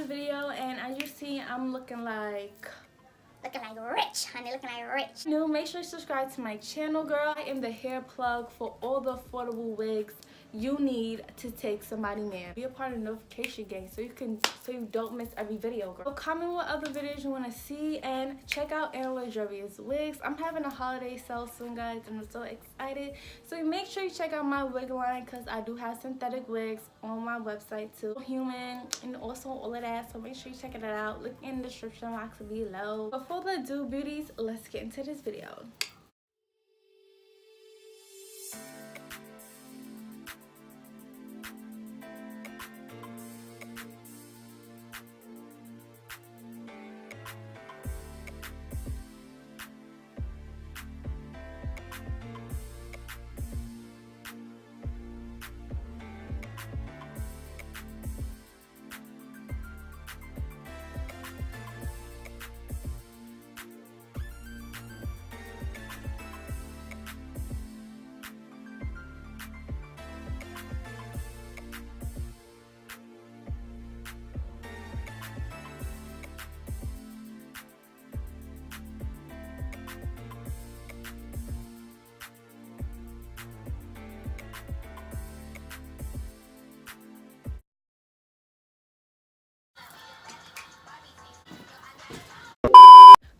another video, and as you see, I'm looking like rich, honey, looking like rich. New, make sure you subscribe to my channel, girl. I am the hair plug for all the affordable wigs you need to take somebody man. Be a part of the notification gang so you don't miss every video, girl. So comment what other videos you want to see and check out Zury wigs. I'm having a holiday sale soon, guys, and I'm so excited. So make sure you check out my wig line because I do have synthetic wigs on my website too, human and also all of that. So make sure you check it out. Look in the description box below. Before the do beauties, let's get into this video.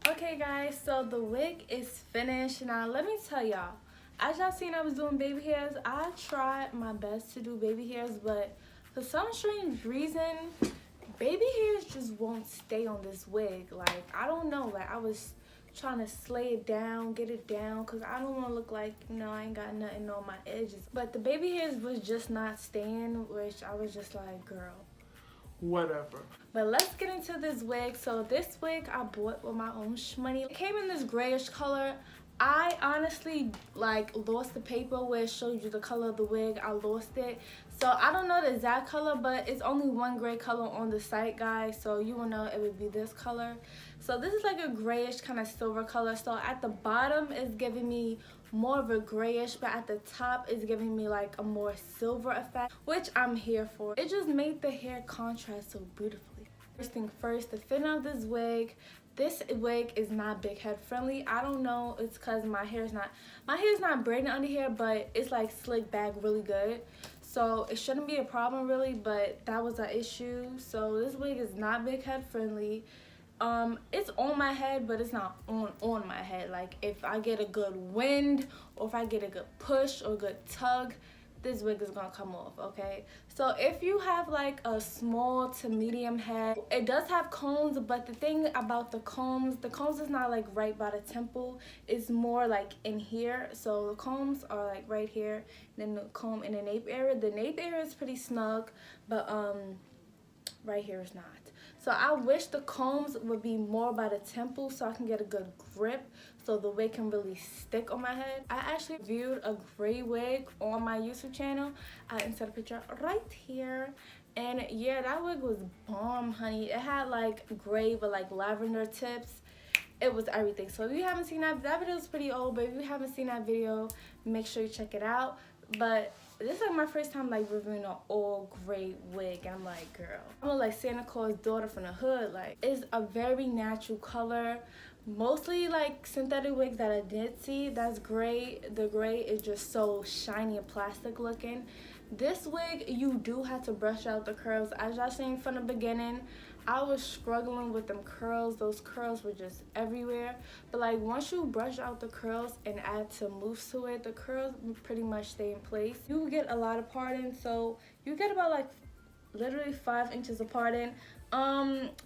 Okay guys, so the wig is finished. Now let me tell y'all, as y'all seen I was doing baby hairs. I tried my best to do baby hairs, but for some strange reason baby hairs just won't stay on this wig. Like, I don't know, like I was trying to slay it down, get it down, because I don't want to look like, you know, I ain't got nothing on my edges. But the baby hairs was just not staying, which I was just like, girl, whatever. But let's get into this wig. So this wig I bought with my own shmoney. It came in this grayish color. I honestly like lost the paper where it showed you the color of the wig. I lost it, so I don't know the exact color, but it's only one gray color on the site, guys, so you will know it would be this color. So this is like a grayish kind of silver color. So at the bottom is giving me more of a grayish, but at the top is giving me like a more silver effect, which I'm here for. It just made the hair contrast so beautifully. First thing first, the fitting of this wig. This wig is not big head friendly. I don't know, it's because my hair's not braiding under here, but it's like slicked back really good, so it shouldn't be a problem really, but that was an issue. So this wig is not big head friendly. It's on my head, but it's not on my head. Like if I get a good wind or if I get a good push or a good tug, this wig is gonna come off, okay? So if you have like a small to medium head, it does have combs, but the thing about the combs is not like right by the temple. It's more like in here. So the combs are like right here, then the comb in the nape area. The nape area is pretty snug, but right here is not. So I wish the combs would be more by the temple so I can get a good grip so the wig can really stick on my head. I actually viewed a gray wig on my YouTube channel. I inserted a picture right here. And yeah, that wig was bomb, honey. It had like gray but like lavender tips. It was everything. So if you haven't seen that video is pretty old, but if you haven't seen that video, make sure you check it out. But this is like my first time like reviewing an all gray wig, and I'm like, girl, I'm like Santa Claus daughter from the hood. Like, it's a very natural color. Mostly like synthetic wigs that I did see, that's gray. The gray is just so shiny and plastic looking. This wig, you do have to brush out the curls. As y'all seen from the beginning, I was struggling with them curls. Those curls were just everywhere. But like once you brush out the curls and add some mousse to it, the curls pretty much stay in place. You get a lot of parting, so you get about like literally 5 inches of parting.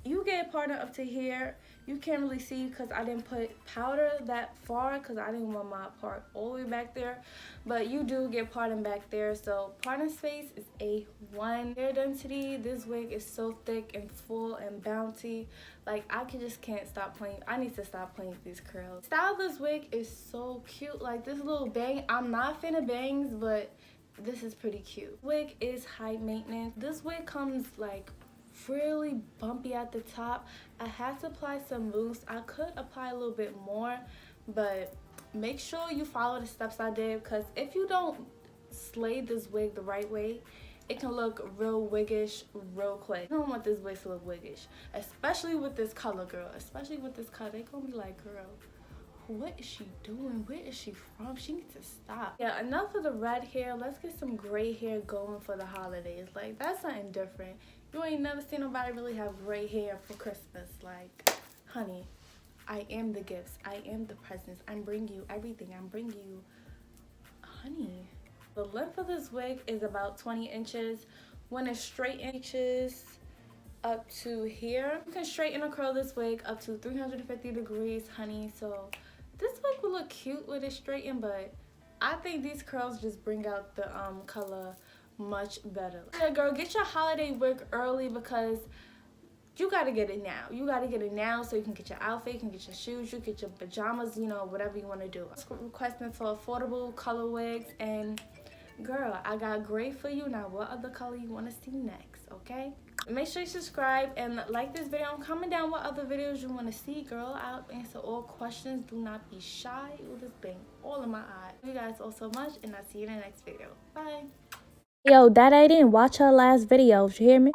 You get parting up to here. You can't really see because I didn't put powder that far because I didn't want my part all the way back there, but you do get parting back there. So parting space is A1. Hair density, this wig is so thick and full and bouncy. Like I just can't stop playing. I need to stop playing with these curls. Style of this wig is so cute. Like this little bang, I'm not a fan of bangs, but this is pretty cute. Wig is high maintenance. This wig comes like really bumpy at the top. I had to apply some mousse. I could apply a little bit more, but make sure you follow the steps I did, because if you don't slay this wig the right way it can look real wiggish real quick. I don't want this wig to look wiggish, especially with this color, girl. Especially with this color. They gonna be like, girl, what is she doing? Where is she from? She needs to stop. Yeah, enough of the red hair. Let's get some gray hair going for the holidays. Like, that's something different. You ain't never seen nobody really have gray hair for Christmas. Like, honey, I am the gifts. I am the presents. I'm bringing you everything. I'm bringing you, honey. The length of this wig is about 20 inches. When it's straight inches up to here, you can straighten or curl this wig up to 350 degrees, honey. So this wig will look cute with it straightened, but I think these curls just bring out the color much better. Yeah, girl, get your holiday wig early because you gotta get it now. You gotta get it now so you can get your outfit, you can get your shoes, you can get your pajamas, you know, whatever you want to do. Requesting for affordable color wigs, and girl, I got gray for you. Now, what other color you want to see next, okay? Make sure you subscribe and like this video and comment down what other videos you want to see, girl. I'll answer all questions. Do not be shy. Ooh, this bang all in my eye. You guys all so much, and I'll see you in the next video. Bye. Yo, that I didn't watch her last video. You hear me?